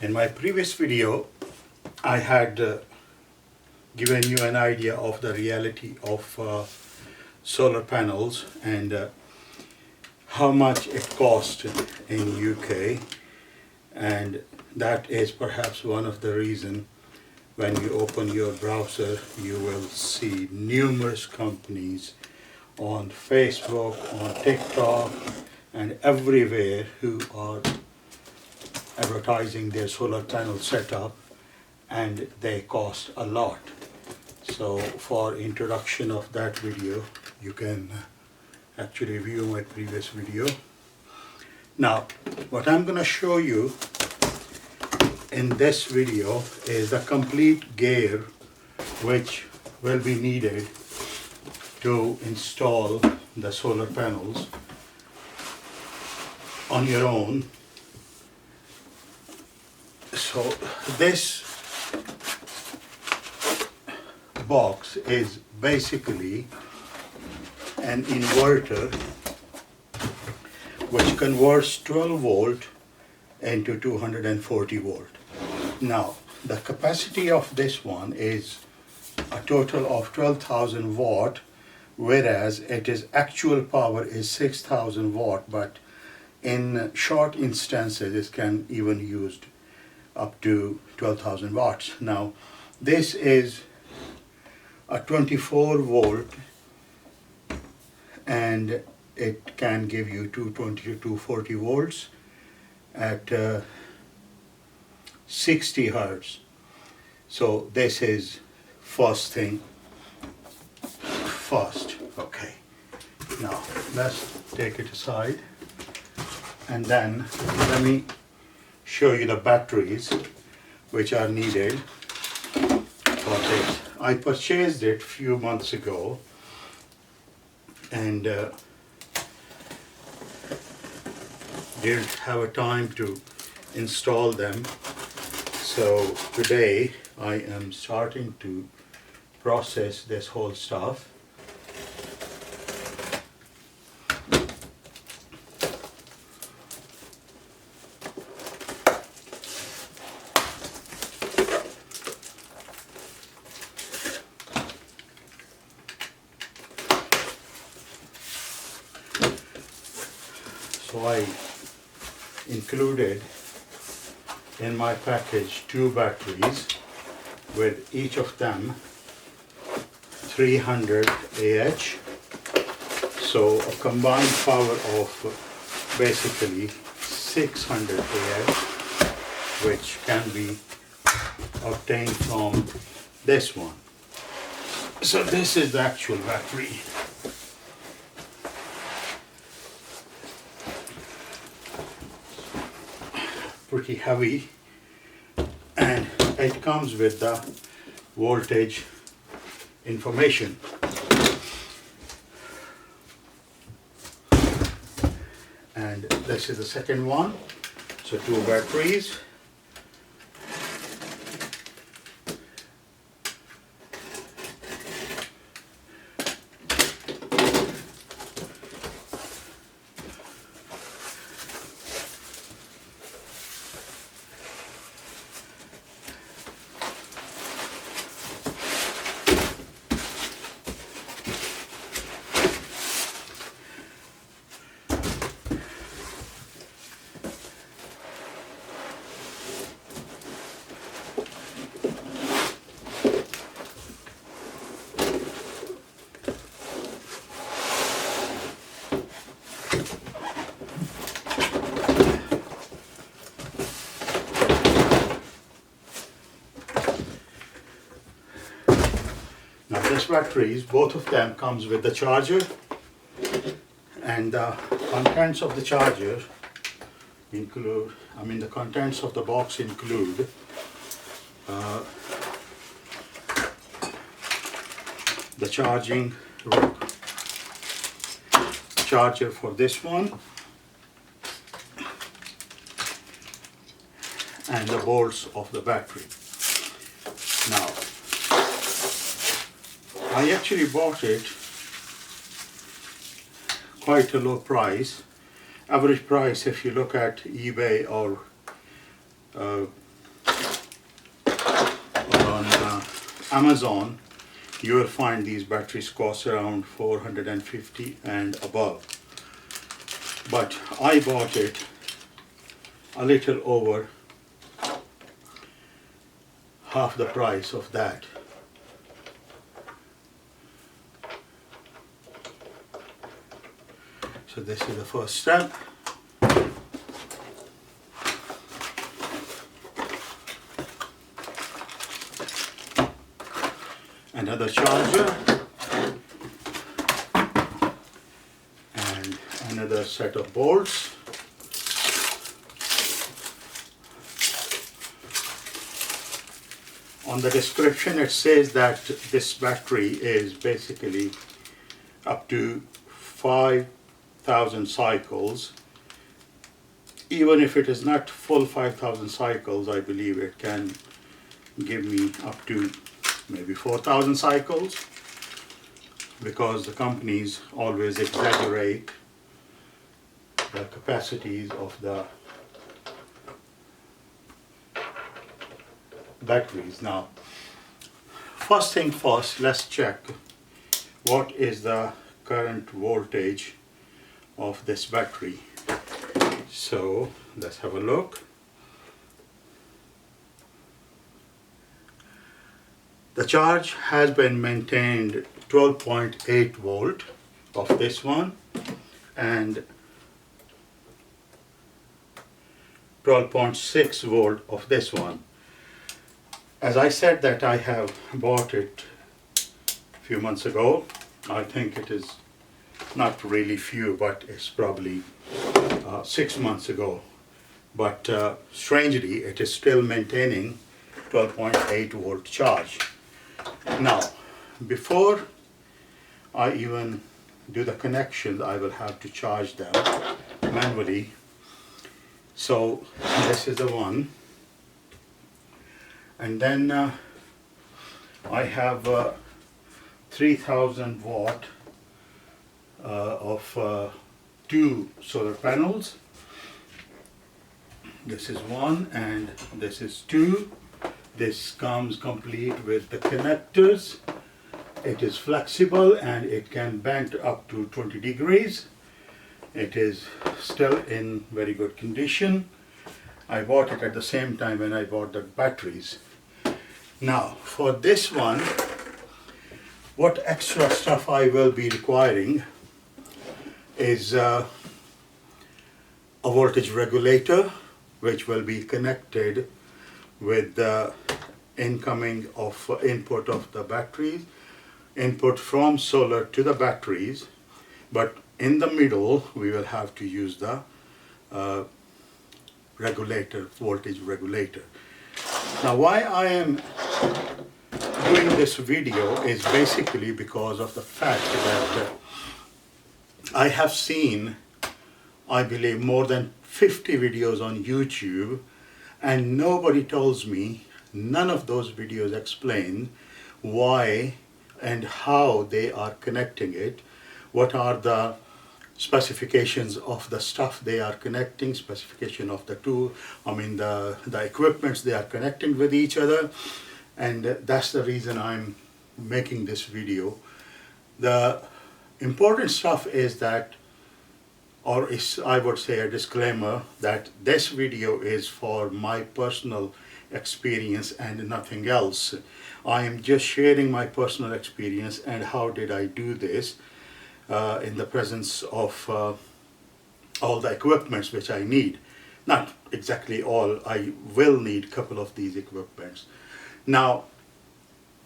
In my previous video, I had given you an idea of the reality of solar panels and how much it costs in UK, and that is perhaps one of the reasons when you open your browser you will see numerous companies on Facebook, on TikTok and everywhere who are advertising their solar panel setup, and they cost a lot. So for introduction of that video you can actually view my previous video. Now what I'm going to show you in this video is the complete gear which will be needed to install the solar panels on your own. So this box is basically an inverter which converts 12 volt into 240 volt. Now the capacity of this one is a total of 12,000 watt, whereas it is actual power is 6,000 watt, but in short instances it can even used up to 12,000 watts. Now this is a 24 volt and it can give you 220 to 240 volts at 60 hertz. So this is first thing first. Okay, now let's take it aside and then let me show you the batteries which are needed for this. I purchased it a few months ago and didn't have a time to install them. So today I am starting to process this whole stuff. So I included in my package 2 batteries with each of them 300 Ah. So a combined power of basically 600 Ah, which can be obtained from this one. So this is the actual battery. Pretty heavy, and it comes with the voltage information. And this is the second one. So 2 batteries. Now this batteries, both of them comes with the charger, and the contents of the charger include, the contents of the box include the charging charger for this one and the bolts of the battery. Now I actually bought it quite a low price, average price, if you look at eBay or on Amazon, you will find these batteries cost around 450 and above. But I bought it a little over half the price of that. So this is the first step. Another charger and another set of bolts. On the description it says that this battery is basically up to 5,000 cycles. Even if it is not full 5,000 cycles, I believe it can give me up to maybe 4,000 cycles, because the companies always exaggerate the capacities of the batteries. Now, first thing first, let's check what is the current voltage of this battery. So let's have a look. The charge has been maintained 12.8 volt of this one and 12.6 volt of this one. As I said that I have bought it a few months ago. I think it is not really few, but it's probably 6 months ago. But strangely, it is still maintaining 12.8 volt charge. Now, before I even do the connections, I will have to charge them manually. So this is the one, and then I have 3000 watt of 2 solar panels. This is one and this is 2. This comes complete with the connectors. It is flexible and it can bend up to 20 degrees. It is still in very good condition. I bought it at the same time when I bought the batteries. Now, for this one, what extra stuff I will be requiring is a voltage regulator, which will be connected with the incoming of input of the batteries, input from solar to the batteries, but in the middle we will have to use the regulator, voltage regulator. Now, why I am doing this video is basically because of the fact that I have seen, I believe, more than 50 videos on YouTube, and nobody tells me, none of those videos explain why and how they are connecting it, what are the specifications of the stuff they are connecting, specification of the the equipments they are connecting with each other, and that's the reason I'm making this video. The important stuff is that, or is, I would say, a disclaimer that this video is for my personal experience and nothing else. I am just sharing my personal experience and how did I do this in the presence of all the equipments which I need. Not exactly all, I will need a couple of these equipments. Now,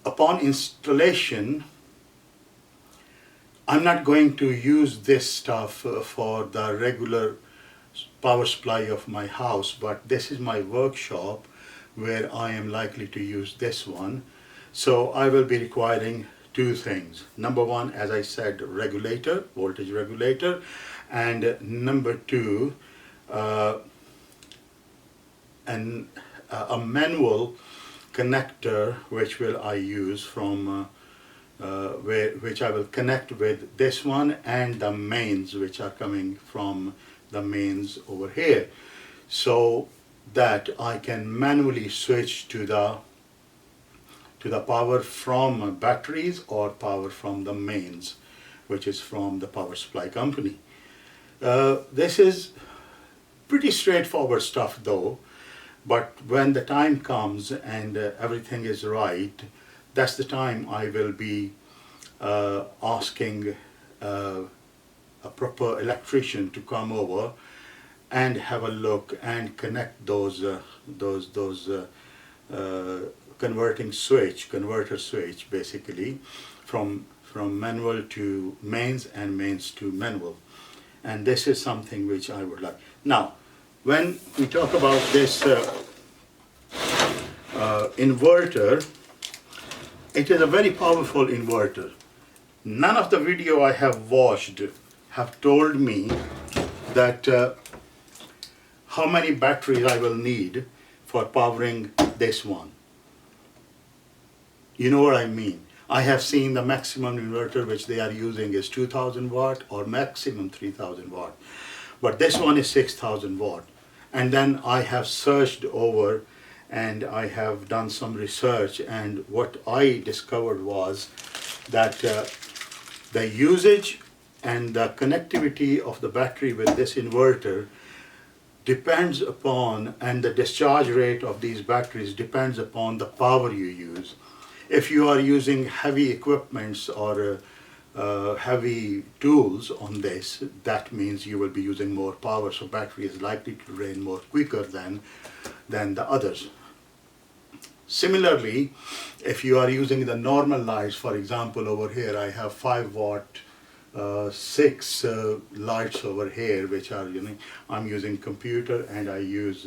upon installation, I'm not going to use this stuff for the regular power supply of my house, but this is my workshop where I am likely to use this one. So I will be requiring two things. Number one, as I said, regulator, voltage regulator, and number two, a manual connector which will I use from which I will connect with this one and the mains which are coming from the mains over here, so that I can manually switch to the power from batteries or power from the mains, which is from the power supply company. This is pretty straightforward stuff though, but when the time comes and everything is right, that's the time I will be asking a proper electrician to come over and have a look and connect those converter switch basically from manual to mains and mains to manual. And this is something which I would like. Now, when we talk about this inverter, it is a very powerful inverter. None of the video I have watched have told me that how many batteries I will need for powering this one. You know what I mean? I have seen the maximum inverter which they are using is 2000 watt or maximum 3000 watt. But this one is 6000 watt. And then I have searched over and I have done some research, and what I discovered was that the usage and the connectivity of the battery with this inverter depends upon, and the discharge rate of these batteries depends upon the power you use. If you are using heavy equipments or heavy tools on this, that means you will be using more power, so battery is likely to drain more quicker than the others. Similarly, if you are using the normal lights, for example, over here I have 5 watt 6 lights over here, which are, I'm using computer and I use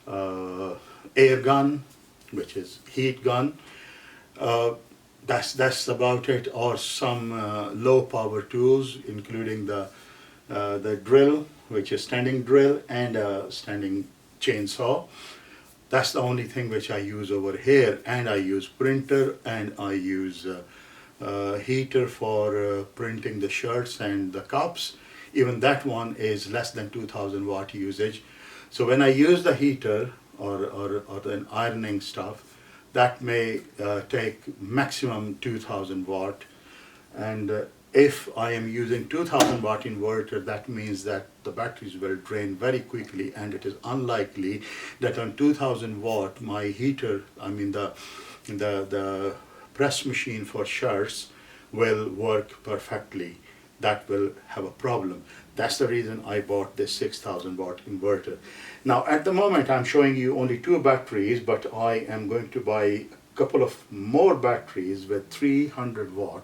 air gun, which is heat gun. That's about it, or some low power tools, including the drill, which is standing drill, and a standing chainsaw. That's the only thing which I use over here, and I use printer, and I use heater for printing the shirts and the cups. Even that one is less than 2000 watt usage. So when I use the heater or the ironing stuff, that may take maximum 2000 watt, and if I am using 2000 watt inverter, that means that the batteries will drain very quickly, and it is unlikely that on 2000 watt my heater, I mean the press machine for shirts, will work perfectly. That will have a problem. That's the reason I bought this 6000 watt inverter. Now at the moment I'm showing you only 2 batteries, but I am going to buy a couple of more batteries with 300 watt,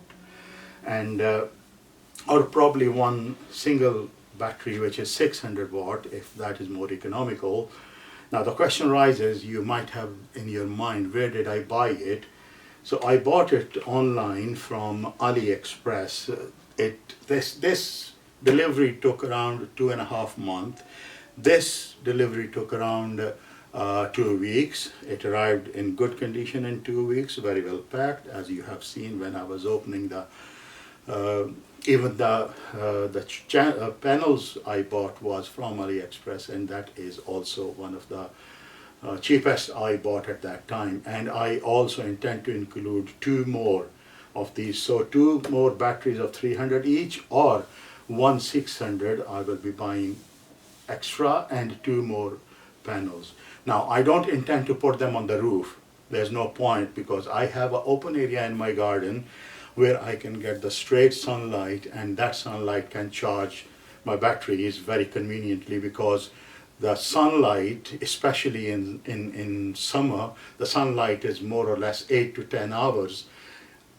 and or probably one single battery which is 600 watt, if that is more economical. Now the question rises, you might have in your mind, where did I buy it? So I bought it online from AliExpress. This delivery took around 2.5 months. This delivery took around 2 weeks. It arrived in good condition in 2 weeks, very well packed, as you have seen when I was opening the even the panels I bought was from AliExpress, and that is also one of the cheapest I bought at that time. And I also intend to include 2 more of these, so 2 more batteries of 300 each, or one 600 I will be buying extra, and 2 more panels. Now I don't intend to put them on the roof. There's no point, because I have an open area in my garden where I can get the straight sunlight, and that sunlight can charge my batteries very conveniently, because the sunlight, especially in summer, the sunlight is more or less 8 to 10 hours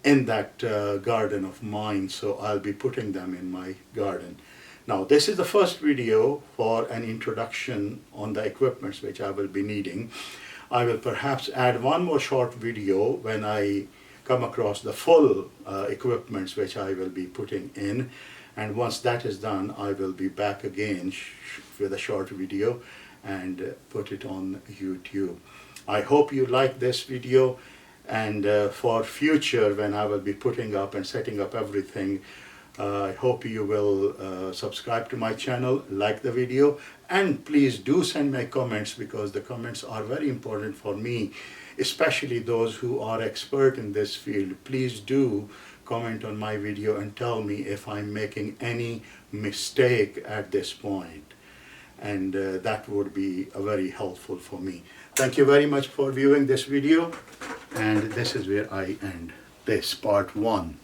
in that garden of mine, so I'll be putting them in my garden. Now this is the first video for an introduction on the equipments which I will be needing. I will perhaps add one more short video when I come across the full equipments which I will be putting in, and once that is done I will be back again with a short video and put it on YouTube. I hope you like this video. And for future, when I will be putting up and setting up everything, I hope you will subscribe to my channel, like the video, and please do send my comments, because the comments are very important for me, especially those who are expert in this field. Please do comment on my video and tell me if I'm making any mistake at this point, and that would be very helpful for me. Thank you very much for viewing this video, and this is where I end this part 1.